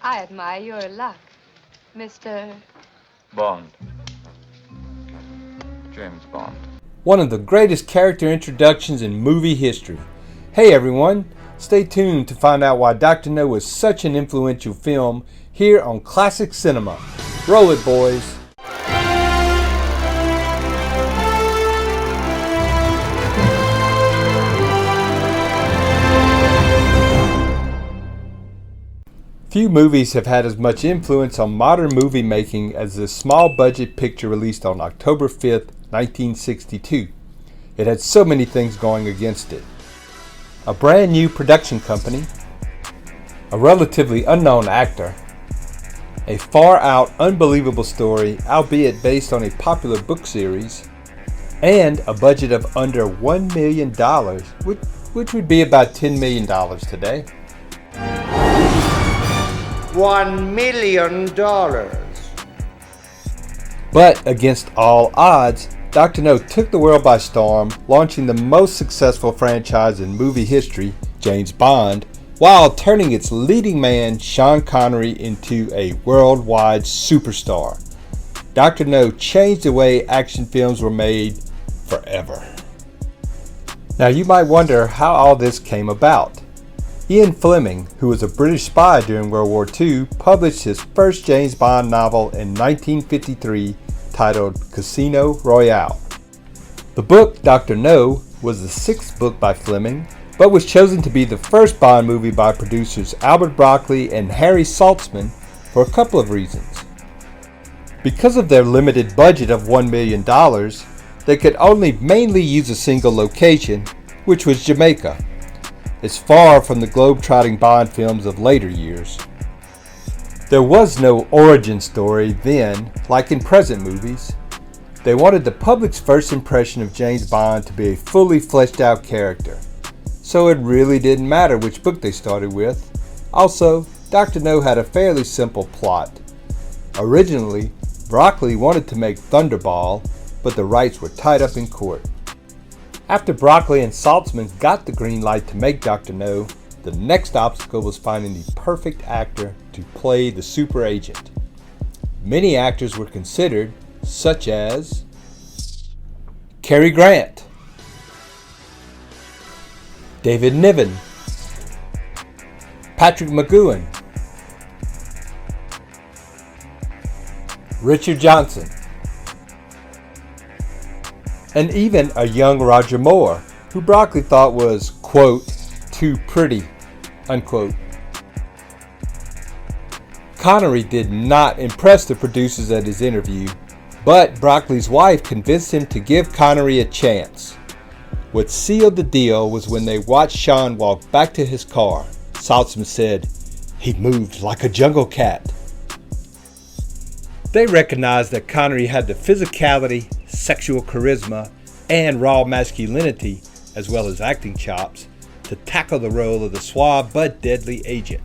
I admire your luck, Mr. Bond. James Bond. One of the greatest character introductions in movie history. Hey everyone, stay tuned to find out why Dr. No was such an influential film here on Classic Cinema. Roll it, boys. Few movies have had as much influence on modern movie making as this small budget picture released on October 5th, 1962. It had so many things going against it. A brand new production company, a relatively unknown actor, a far out unbelievable story, albeit based on a popular book series, and a budget of under $1 million, which would be about $10 million today. $1 million. But against all odds, Dr. No took the world by storm, launching the most successful franchise in movie history, James Bond, while turning its leading man, Sean Connery, into a worldwide superstar. Dr. No changed the way action films were made forever. Now you might wonder how all this came about. Ian Fleming, who was a British spy during World War II, published his first James Bond novel in 1953 titled Casino Royale. The book, Dr. No, was the sixth book by Fleming, but was chosen to be the first Bond movie by producers Albert Broccoli and Harry Saltzman for a couple of reasons. Because of their limited budget of $1 million, they could only mainly use a single location, which was Jamaica. It's far from the globe-trotting Bond films of later years. There was no origin story then, like in present movies. They wanted the public's first impression of James Bond to be a fully fleshed out character. So it really didn't matter which book they started with. Also, Dr. No had a fairly simple plot. Originally, Broccoli wanted to make Thunderball, but the rights were tied up in court. After Broccoli and Saltzman got the green light to make Dr. No, the next obstacle was finding the perfect actor to play the super agent. Many actors were considered, such as Cary Grant, David Niven, Patrick McGoohan, Richard Johnson, and even a young Roger Moore, who Broccoli thought was, quote, too pretty, unquote. Connery did not impress the producers at his interview, but Broccoli's wife convinced him to give Connery a chance. What sealed the deal was when they watched Sean walk back to his car. Saltzman said, "He moved like a jungle cat." They recognized that Connery had the physicality, sexual charisma, and raw masculinity, as well as acting chops, to tackle the role of the suave but deadly agent.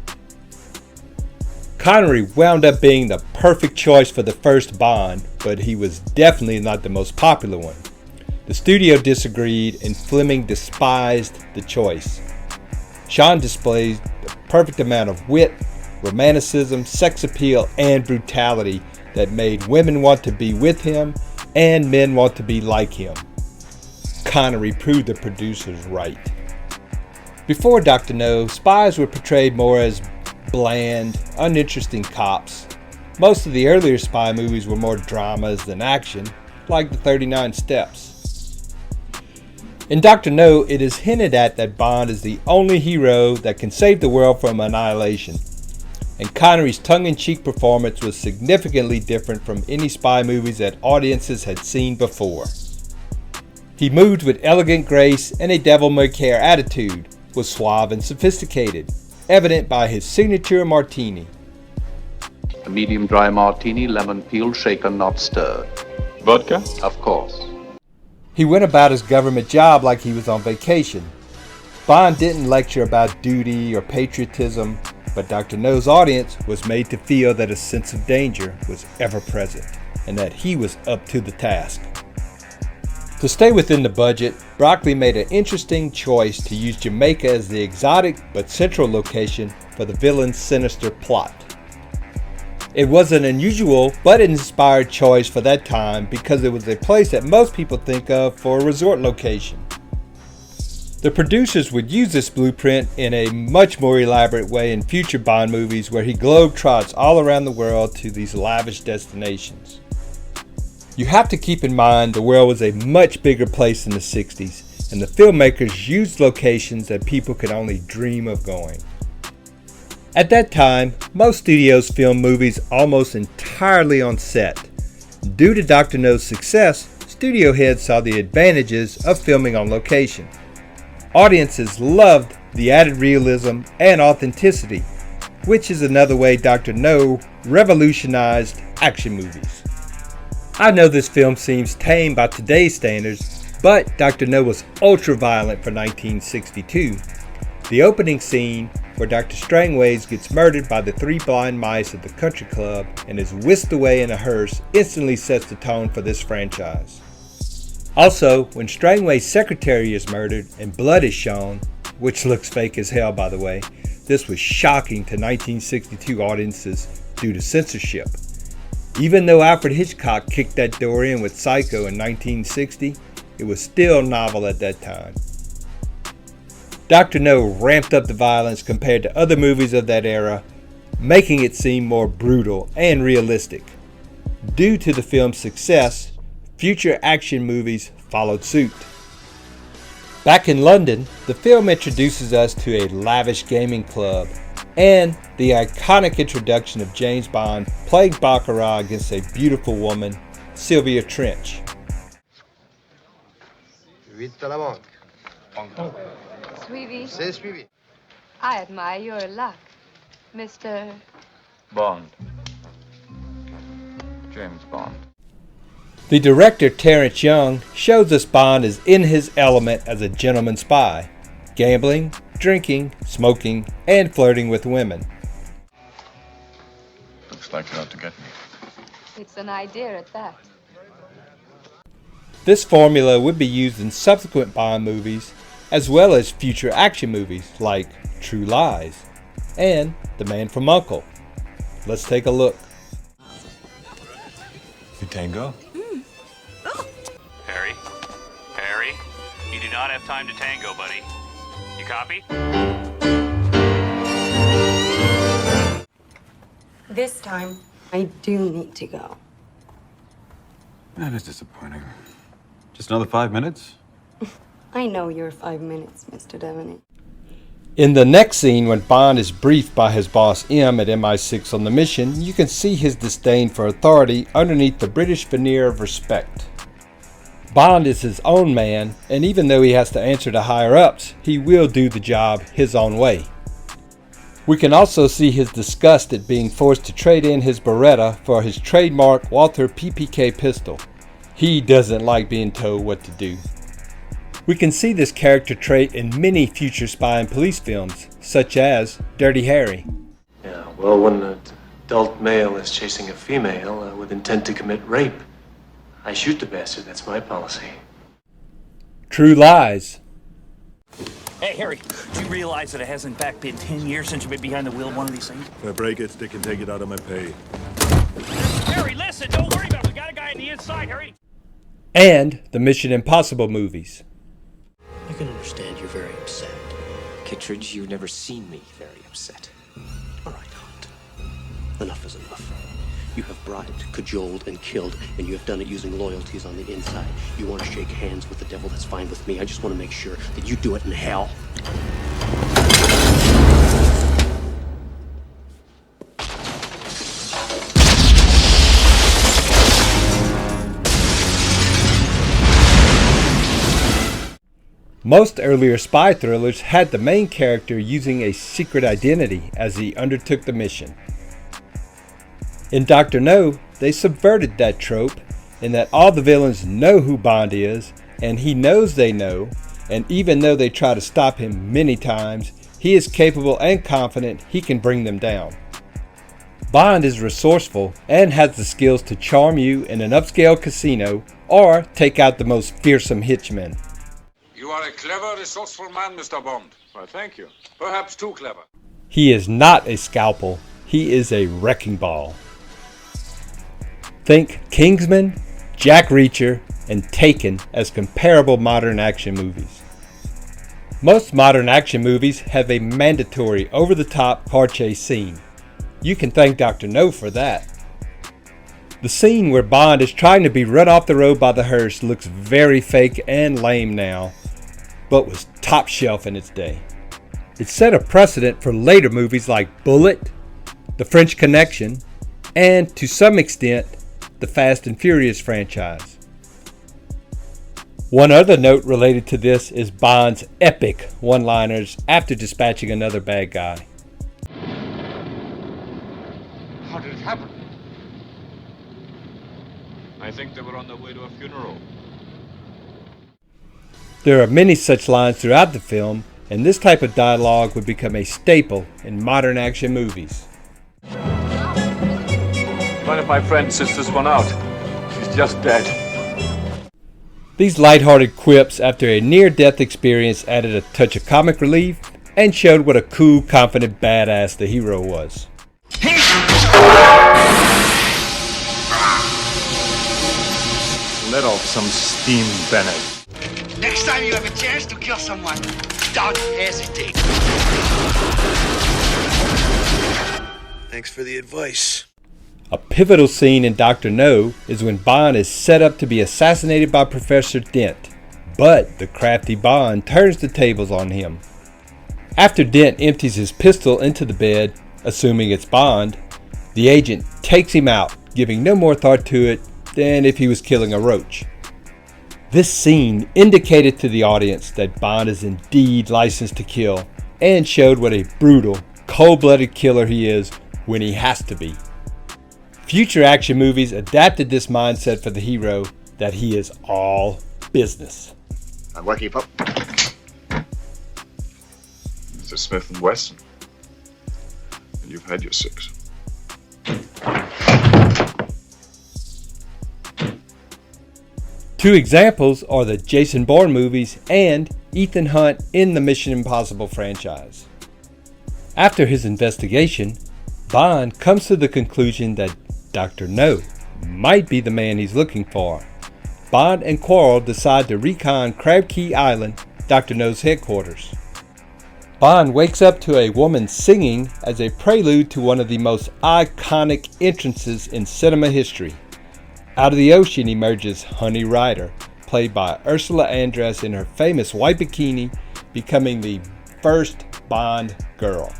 Connery wound up being the perfect choice for the first Bond, but he was definitely not the most popular one. The studio disagreed, and Fleming despised the choice. Sean displays the perfect amount of wit, romanticism, sex appeal, and brutality that made women want to be with him and men want to be like him. Connery proved the producers right. Before Dr. No, spies were portrayed more as bland, uninteresting cops. Most of the earlier spy movies were more dramas than action, like the 39 Steps. In Dr. No, it is hinted at that Bond is the only hero that can save the world from annihilation. And Connery's tongue-in-cheek performance was significantly different from any spy movies that audiences had seen before. He moved with elegant grace and a devil-may-care attitude, was suave and sophisticated, evident by his signature martini. A medium dry martini, lemon peel, shaken, not stirred. Vodka? Of course. He went about his government job like he was on vacation. Bond didn't lecture about duty or patriotism, but Dr. No's audience was made to feel that a sense of danger was ever present and that he was up to the task. To stay within the budget, Broccoli made an interesting choice to use Jamaica as the exotic but central location for the villain's sinister plot. It was an unusual but inspired choice for that time because it was a place that most people think of for a resort location. The producers would use this blueprint in a much more elaborate way in future Bond movies where he globetrots all around the world to these lavish destinations. You have to keep in mind the world was a much bigger place in the 60s, and the filmmakers used locations that people could only dream of going. At that time, most studios filmed movies almost entirely on set. Due to Dr. No's success, studio heads saw the advantages of filming on location. Audiences loved the added realism and authenticity, which is another way Dr. No revolutionized action movies. I know this film seems tame by today's standards, but Dr. No was ultra-violent for 1962. The opening scene, where Dr. Strangways gets murdered by the three blind mice at the country club and is whisked away in a hearse, instantly sets the tone for this franchise. Also, when Strangway's secretary is murdered and blood is shown, which looks fake as hell by the way, this was shocking to 1962 audiences due to censorship. Even though Alfred Hitchcock kicked that door in with Psycho in 1960, it was still novel at that time. Dr. No ramped up the violence compared to other movies of that era, making it seem more brutal and realistic. Due to the film's success, future action movies followed suit. Back in London, the film introduces us to a lavish gaming club and the iconic introduction of James Bond playing baccarat against a beautiful woman, Sylvia Trench. 8 à la banque. Sweetie, C'est suivi. I admire your luck, Mr. Bond. James Bond. The director Terrence Young shows us Bond is in his element as a gentleman spy, gambling, drinking, smoking, and flirting with women. Looks like you're out to get me. It's an idea at that. This formula would be used in subsequent Bond movies, as well as future action movies like True Lies and The Man from U.N.C.L.E. Let's take a look. You tango? Harry, you do not have time to tango, buddy. You copy? This time, I do need to go. That is disappointing. Just another 5 minutes? I know your 5 minutes, Mr. Devaney. In the next scene, when Bond is briefed by his boss M at MI6 on the mission, you can see his disdain for authority underneath the British veneer of respect. Bond is his own man, and even though he has to answer to higher-ups, he will do the job his own way. We can also see his disgust at being forced to trade in his Beretta for his trademark Walther PPK pistol. He doesn't like being told what to do. We can see this character trait in many future spy and police films, such as Dirty Harry. Yeah, well, when an adult male is chasing a female with intent to commit rape, I shoot the bastard. That's my policy. True Lies. Hey, Harry, do you realize that it has in fact been 10 years since you've been behind the wheel of one of these things? If I break it, they can take it out of my pay. Harry, listen, don't worry about it. We got a guy on the inside, Harry. And the Mission Impossible movies. I can understand you're very upset. Kittredge, you've never seen me very upset. All right, Hunt. Enough is enough. You have bribed, cajoled, and killed, and you have done it using loyalties on the inside. You want to shake hands with the devil, that's fine with me. I just want to make sure that you do it in hell. Most earlier spy thrillers had the main character using a secret identity as he undertook the mission. In Dr. No, they subverted that trope in that all the villains know who Bond is, and he knows they know, and even though they try to stop him many times, he is capable and confident he can bring them down. Bond is resourceful and has the skills to charm you in an upscale casino or take out the most fearsome hitchmen. You are a clever, resourceful man, Mr. Bond. Well, thank you. Perhaps too clever. He is not a scalpel, he is a wrecking ball. Think Kingsman, Jack Reacher, and Taken as comparable modern action movies. Most modern action movies have a mandatory over-the-top car chase scene. You can thank Dr. No for that. The scene where Bond is trying to be run off the road by the hearse looks very fake and lame now, but was top shelf in its day. It set a precedent for later movies like Bullet, The French Connection, and to some extent, the Fast and Furious franchise. One other note related to this is Bond's epic one-liners after dispatching another bad guy. How did it happen? I think they were on their way to a funeral. There are many such lines throughout the film, and this type of dialogue would become a staple in modern action movies. One of my friends sits this one out. She's just dead. These lighthearted quips after a near-death experience added a touch of comic relief and showed what a cool, confident badass the hero was. Let off some steam, Bennett. Next time you have a chance to kill someone, don't hesitate. Thanks for the advice. A pivotal scene in Dr. No is when Bond is set up to be assassinated by Professor Dent, but the crafty Bond turns the tables on him. After Dent empties his pistol into the bed, assuming it's Bond, the agent takes him out, giving no more thought to it than if he was killing a roach. This scene indicated to the audience that Bond is indeed licensed to kill, and showed what a brutal, cold-blooded killer he is when he has to be. Future action movies adapted this mindset for the hero that he is all business. I'm working up. Mr. Smith & Wesson. And you've had your 6. Two examples are the Jason Bourne movies and Ethan Hunt in the Mission Impossible franchise. After his investigation, Bond comes to the conclusion that Dr. No might be the man he's looking for. Bond and Quarrel decide to recon Crab Key Island, Dr. No's headquarters. Bond wakes up to a woman singing as a prelude to one of the most iconic entrances in cinema history. Out of the ocean emerges Honey Rider, played by Ursula Andress in her famous white bikini, becoming the first Bond girl.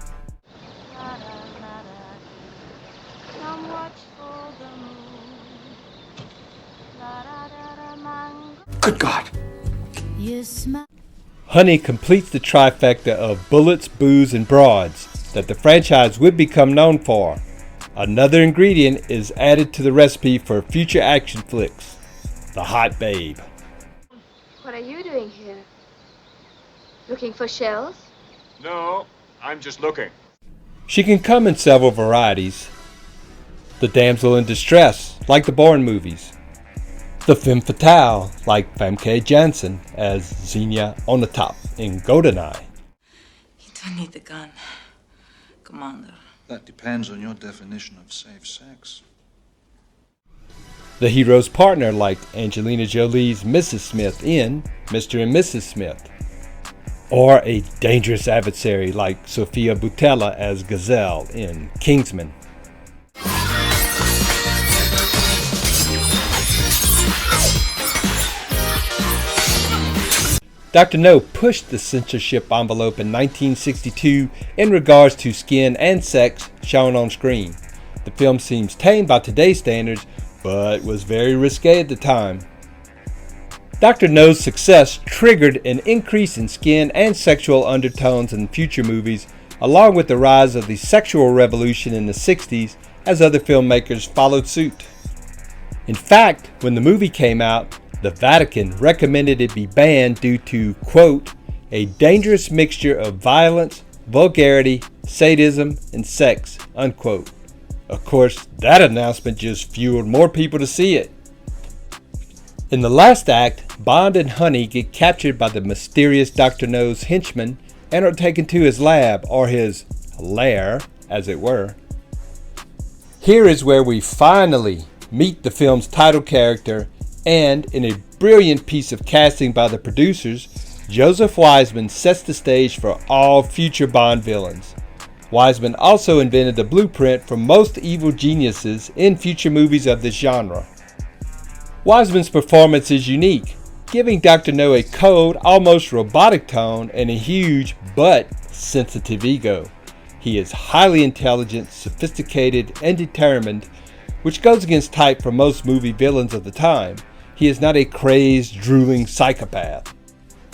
Good God. Honey completes the trifecta of bullets, booze, and broads that the franchise would become known for. Another ingredient is added to the recipe for future action flicks: the hot babe. What are you doing here? Looking for shells? No, I'm just looking. She can come in several varieties. The damsel in distress, like the Bourne movies. The femme fatale, like Famke Janssen as Xenia Onatop in GoldenEye. You don't need the gun, Commander. That depends on your definition of safe sex. The hero's partner, like Angelina Jolie's Mrs. Smith in Mr. and Mrs. Smith. Or a dangerous adversary like Sofia Boutella as Gazelle in Kingsman. Dr. No pushed the censorship envelope in 1962 in regards to skin and sex shown on screen. The film seems tame by today's standards, but was very risque at the time. Dr. No's success triggered an increase in skin and sexual undertones in future movies, along with the rise of the sexual revolution in the 60s as other filmmakers followed suit. In fact, when the movie came out, the Vatican recommended it be banned due to, quote, a dangerous mixture of violence, vulgarity, sadism, and sex, unquote. Of course, that announcement just fueled more people to see it. In the last act, Bond and Honey get captured by the mysterious Dr. No's henchmen and are taken to his lab, or his lair, as it were. Here is where we finally meet the film's title character, and in a brilliant piece of casting by the producers, Joseph Wiseman sets the stage for all future Bond villains. Wiseman also invented the blueprint for most evil geniuses in future movies of this genre. Wiseman's performance is unique, giving Dr. No a cold, almost robotic tone and a huge but sensitive ego. He is highly intelligent, sophisticated, and determined, which goes against type for most movie villains of the time. He is not a crazed, drooling psychopath.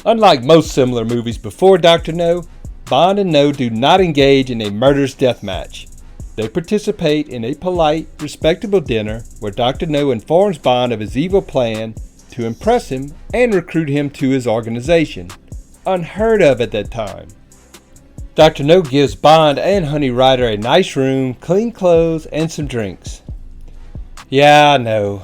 Unlike most similar movies before Dr. No, Bond and No do not engage in a murderous death match. They participate in a polite, respectable dinner where Dr. No informs Bond of his evil plan to impress him and recruit him to his organization. Unheard of at that time. Dr. No gives Bond and Honey Ryder a nice room, clean clothes, and some drinks. Yeah, I know.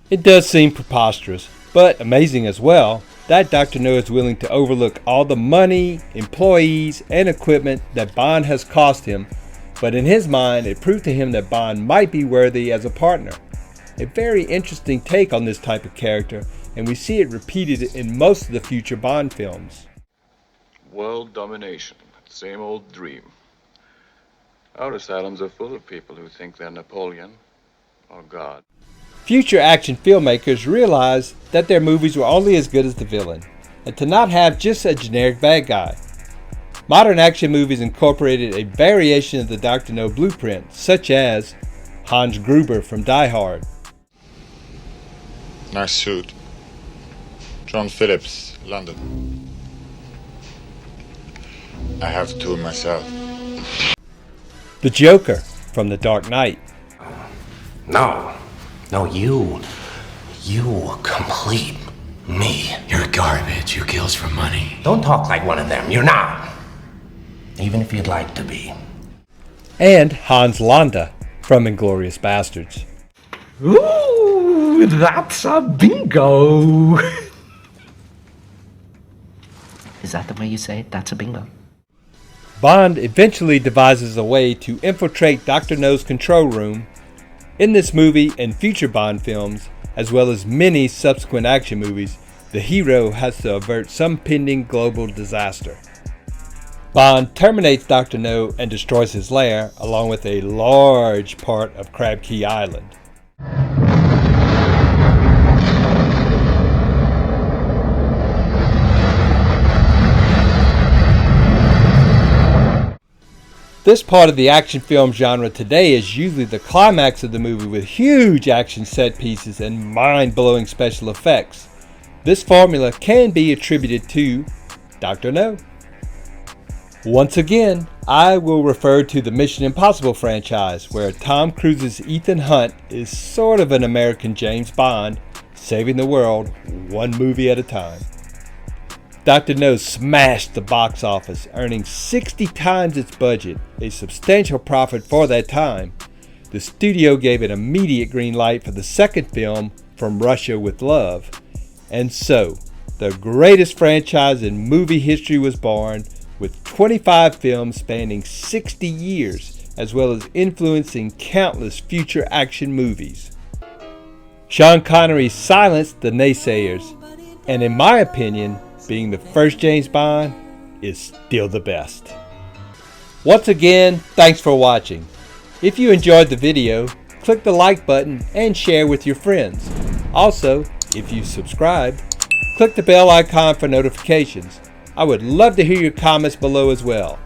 It does seem preposterous, but amazing as well, that Dr. No is willing to overlook all the money, employees, and equipment that Bond has cost him, but in his mind it proved to him that Bond might be worthy as a partner. A very interesting take on this type of character, and we see it repeated in most of the future Bond films. World domination, same old dream. Our asylums are full of people who think they're Napoleon or God. Future action filmmakers realized that their movies were only as good as the villain, and to not have just a generic bad guy. Modern action movies incorporated a variation of the Dr. No blueprint, such as Hans Gruber from Die Hard. Nice suit. John Phillips, London. I have two myself. The Joker from The Dark Knight. No, you complete me. You're garbage. You kills for money. Don't talk like one of them. You're not. Even if you'd like to be. And Hans Landa from Inglourious Bastards. Ooh, that's a bingo. Is that the way you say it? That's a bingo. Bond eventually devises a way to infiltrate Dr. No's control room. In this movie and future Bond films, as well as many subsequent action movies, the hero has to avert some pending global disaster. Bond terminates Dr. No and destroys his lair, along with a large part of Crab Key Island. This part of the action film genre today is usually the climax of the movie with huge action set pieces and mind-blowing special effects. This formula can be attributed to Dr. No. Once again, I will refer to the Mission Impossible franchise, where Tom Cruise's Ethan Hunt is sort of an American James Bond, saving the world one movie at a time. Dr. No smashed the box office, earning 60 times its budget, a substantial profit for that time. The studio gave an immediate green light for the second film, From Russia with Love. And so, the greatest franchise in movie history was born, with 25 films spanning 60 years, as well as influencing countless future action movies. Sean Connery silenced the naysayers, and in my opinion, being the first James Bond is still the best. Once again, thanks for watching. If you enjoyed the video, click the like button and share with your friends. Also, if you subscribed, click the bell icon for notifications. I would love to hear your comments below as well.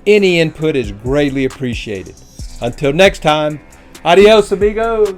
Any input is greatly appreciated. Until next time, adios amigos!